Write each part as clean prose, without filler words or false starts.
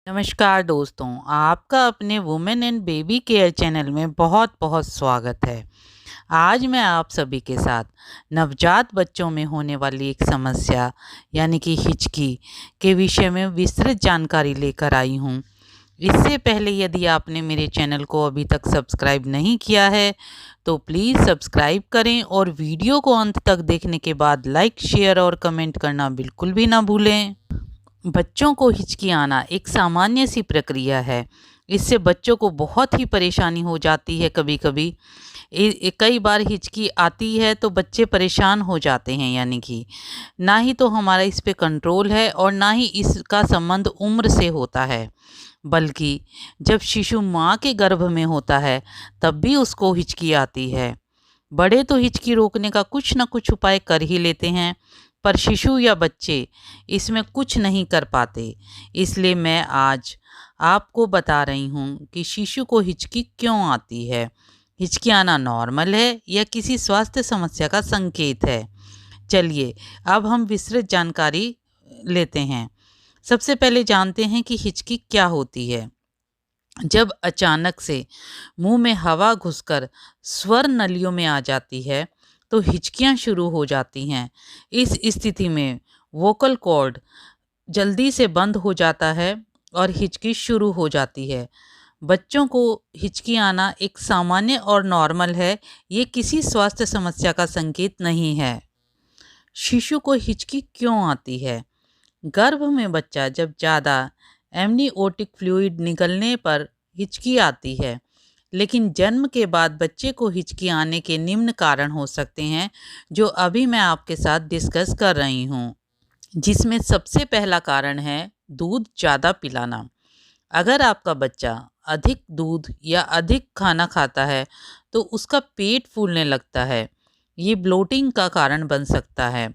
नमस्कार दोस्तों, आपका अपने women and baby care channel में बहुत बहुत स्वागत है। आज मैं आप सभी के साथ नवजात बच्चों में होने वाली एक समस्या यानी कि हिचकी के विषय में विस्तृत जानकारी लेकर आई हूँ। इससे पहले यदि आपने मेरे चैनल को अभी तक सब्सक्राइब नहीं किया है तो प्लीज़ सब्सक्राइब करें और वीडियो को अंत तक देखने के बाद लाइक, शेयर और कमेंट करना बिल्कुल भी ना भूलें। बच्चों को हिचकी आना एक सामान्य सी प्रक्रिया है। इससे बच्चों को बहुत ही परेशानी हो जाती है। कभी कभी कई बार हिचकी आती है तो बच्चे परेशान हो जाते हैं, यानी कि ना ही तो हमारा इस पे कंट्रोल है और ना ही इसका संबंध उम्र से होता है, बल्कि जब शिशु माँ के गर्भ में होता है तब भी उसको हिचकी आती है। बड़े तो हिचकी रोकने का कुछ न कुछ उपाय कर ही लेते हैं, पर शिशु या बच्चे इसमें कुछ नहीं कर पाते। इसलिए मैं आज आपको बता रही हूँ कि शिशु को हिचकी क्यों आती है। हिचकी आना नॉर्मल है या किसी स्वास्थ्य समस्या का संकेत है? चलिए अब हम विस्तृत जानकारी लेते हैं। सबसे पहले जानते हैं कि हिचकी क्या होती है। जब अचानक से मुंह में हवा घुसकर स्वर नलियों में आ जाती है तो हिचकियां शुरू हो जाती हैं। इस स्थिति में वोकल कॉर्ड जल्दी से बंद हो जाता है और हिचकी शुरू हो जाती है। बच्चों को हिचकी आना एक सामान्य और नॉर्मल है, ये किसी स्वास्थ्य समस्या का संकेत नहीं है। शिशु को हिचकी क्यों आती है? गर्भ में बच्चा जब ज़्यादा एमनियोटिक फ्लूइड निकलने पर हिचकी आती है, लेकिन जन्म के बाद बच्चे को हिचकी आने के निम्न कारण हो सकते हैं, जो अभी मैं आपके साथ डिस्कस कर रही हूँ। जिसमें सबसे पहला कारण है दूध ज़्यादा पिलाना। अगर आपका बच्चा अधिक दूध या अधिक खाना खाता है तो उसका पेट फूलने लगता है। ये ब्लोटिंग का कारण बन सकता है।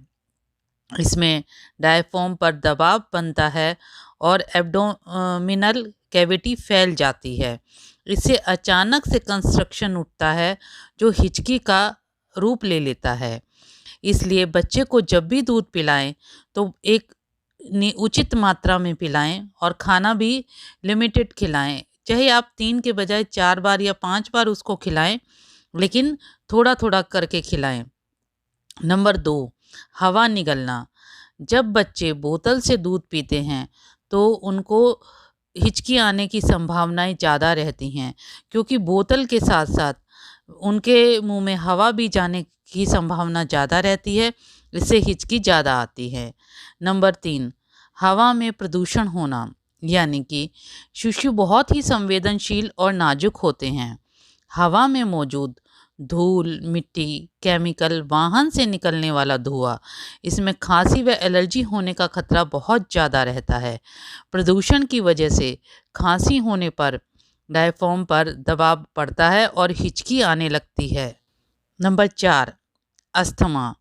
इसमें डायफ्राम पर दबाव बनता है और एब्डोमिनल कैविटी फैल जाती है। इससे अचानक से कंस्ट्रक्शन उठता है जो हिचकी का रूप ले लेता है। इसलिए बच्चे को जब भी दूध पिलाएं तो एक उचित मात्रा में पिलाएं और खाना भी लिमिटेड खिलाएं। चाहे आप 3 के बजाय 4 बार या 5 बार उसको खिलाएं, लेकिन थोड़ा थोड़ा करके खिलाएं। नंबर 2, हवा निगलना। जब बच्चे बोतल से दूध पीते हैं तो उनको हिचकी आने की संभावनाएं ज़्यादा रहती हैं, क्योंकि बोतल के साथ साथ उनके मुंह में हवा भी जाने की संभावना ज़्यादा रहती है। इससे हिचकी ज़्यादा आती है। नंबर 3, हवा में प्रदूषण होना, यानी कि शिशु बहुत ही संवेदनशील और नाजुक होते हैं। हवा में मौजूद धूल, मिट्टी, केमिकल, वाहन से निकलने वाला धुआं, इसमें खांसी व एलर्जी होने का खतरा बहुत ज़्यादा रहता है। प्रदूषण की वजह से खांसी होने पर डायफ्राम पर दबाव पड़ता है और हिचकी आने लगती है। Number 4, asthma.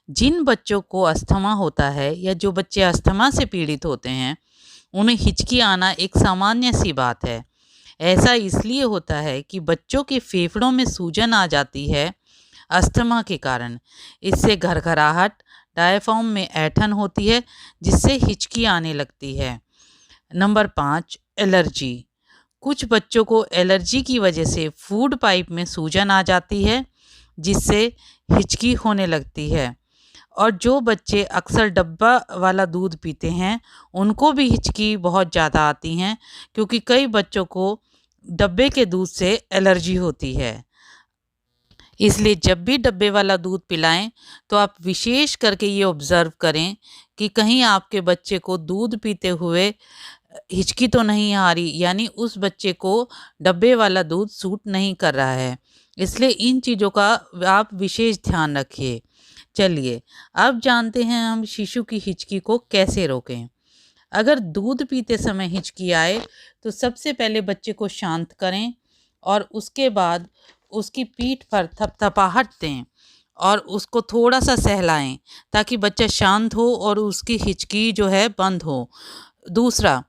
जिन बच्चों को अस्थमा होता है या जो बच्चे अस्थमा से पीड़ित होते हैं, उन्हें हिचकी आना एक सामान्य सी बात है। ऐसा इसलिए होता है कि बच्चों के फेफड़ों में सूजन आ जाती है अस्थमा के कारण। इससे घरघराहट, डायफ्राम में ऐंठन होती है, जिससे हिचकी आने लगती है। Number 5, allergy. कुछ बच्चों को एलर्जी की वजह से फूड पाइप में सूजन आ जाती है, जिससे हिचकी होने लगती है। और जो बच्चे अक्सर डब्बा वाला दूध पीते हैं उनको भी हिचकी बहुत ज़्यादा आती हैं, क्योंकि कई बच्चों को डब्बे के दूध से एलर्जी होती है। इसलिए जब भी डब्बे वाला दूध पिलाएं तो आप विशेष करके ये ऑब्ज़र्व करें कि कहीं आपके बच्चे को दूध पीते हुए हिचकी तो नहीं आ रही, यानी उस बच्चे को डब्बे वाला दूध सूट नहीं कर रहा है। इसलिए इन चीज़ों का आप विशेष ध्यान रखिए। चलिए अब जानते हैं हम शिशु की हिचकी को कैसे रोकें। अगर दूध पीते समय हिचकी आए तो सबसे पहले बच्चे को शांत करें और उसके बाद उसकी पीठ पर थपथपाहट दें और उसको थोड़ा सा सहलाएं, ताकि बच्चा शांत हो और उसकी हिचकी जो है बंद हो। दूसरा,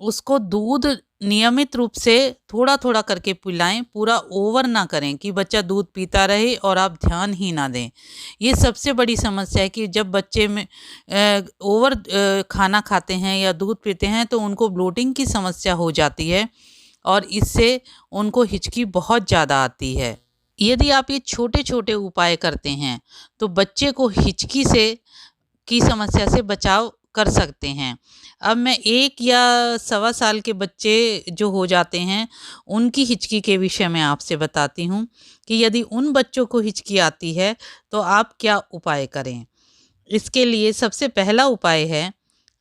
उसको दूध नियमित रूप से थोड़ा थोड़ा करके पिलाएं, पूरा ओवर ना करें कि बच्चा दूध पीता रहे और आप ध्यान ही ना दें। ये सबसे बड़ी समस्या है कि जब बच्चे में ओवर खाना खाते हैं या दूध पीते हैं तो उनको ब्लोटिंग की समस्या हो जाती है और इससे उनको हिचकी बहुत ज़्यादा आती है। यदि आप ये छोटे छोटे उपाय करते हैं तो बच्चे को हिचकी से की समस्या से बचाव कर सकते हैं। अब मैं 1 या सवा साल के बच्चे जो हो जाते हैं, उनकी हिचकी के विषय में आपसे बताती हूँ कि यदि उन बच्चों को हिचकी आती है, तो आप क्या उपाय करें। इसके लिए सबसे पहला उपाय है,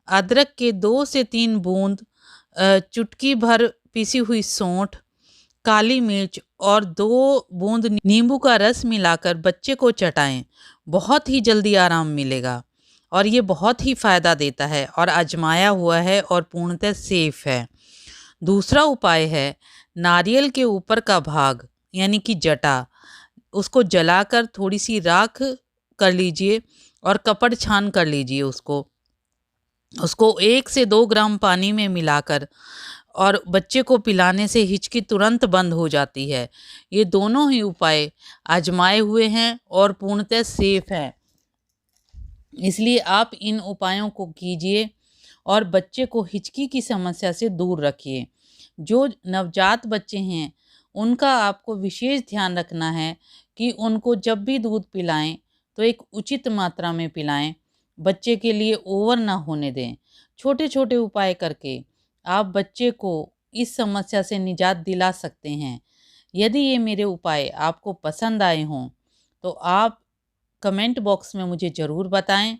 अदरक के 2 से 3 बूंद, चुटकी भर पीसी हुई सौंठ, काली मिर्च और 2 बूंद नींबू का रस मिलाकर बच्चे को चटाएँ। बहुत ही जल्दी आराम मिलेगा और ये बहुत ही फ़ायदा देता है और आजमाया हुआ है और पूर्णतः सेफ़ है। दूसरा उपाय है, नारियल के ऊपर का भाग यानी कि जटा, उसको जलाकर थोड़ी-सी राख कर लीजिए और कपड़ छान कर लीजिए उसको। उसको 1 से 2 ग्राम पानी में मिलाकर और बच्चे को पिलाने से हिचकी तुरंत बंद हो जाती है। ये दोनों ही उपाय आजमाए हुए हैं और पूर्णतः सेफ़ हैं। इसलिए आप इन उपायों को कीजिए और बच्चे को हिचकी की समस्या से दूर रखिए। जो नवजात बच्चे हैं, उनका आपको विशेष ध्यान रखना है कि उनको जब भी दूध पिलाएं तो एक उचित मात्रा में पिलाएं। बच्चे के लिए ओवर ना होने दें। छोटे छोटे उपाय करके आप बच्चे को इस समस्या से निजात दिला सकते हैं। यदि ये मेरे उपाय आपको पसंद आए हों तो आप कमेंट बॉक्स में मुझे ज़रूर बताएं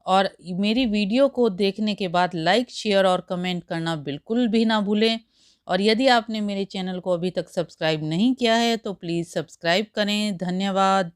और मेरी वीडियो को देखने के बाद लाइक, शेयर और कमेंट करना बिल्कुल भी ना भूलें। और यदि आपने मेरे चैनल को अभी तक सब्सक्राइब नहीं किया है तो प्लीज़ सब्सक्राइब करें। धन्यवाद।